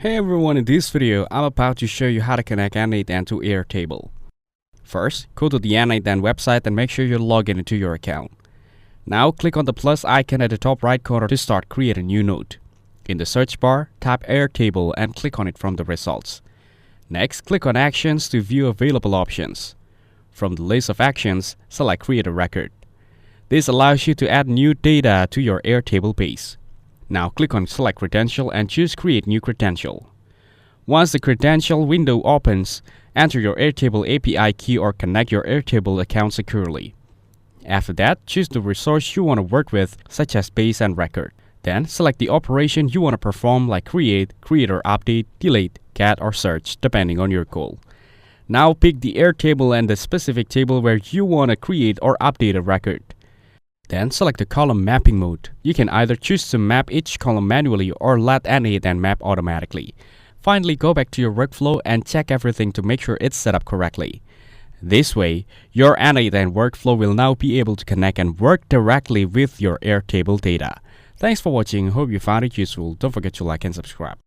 Hey everyone, in this video, I'm about to show you how to connect n8n to Airtable. First, go to the n8n website and make sure you log into your account. Now, click on the plus icon at the top right corner to start create a new node. In the search bar, type Airtable and click on it from the results. Next, click on Actions to view available options. From the list of actions, select Create a Record. This allows you to add new data to your Airtable base. Now click on Select Credential and choose Create New Credential. Once the credential window opens, enter your Airtable API key or connect your Airtable account securely. After that, choose the resource you want to work with, such as base and record. Then select the operation you want to perform like create or update, delete, get or search, depending on your goal. Now pick the Airtable and the specific table where you want to create or update a record. Then select the column mapping mode. You can either choose to map each column manually or let n8n map automatically. Finally, go back to your workflow and check everything to make sure it's set up correctly. This way, your n8n workflow will now be able to connect and work directly with your Airtable data. Thanks for watching. Hope you found it useful. Don't forget to like and subscribe.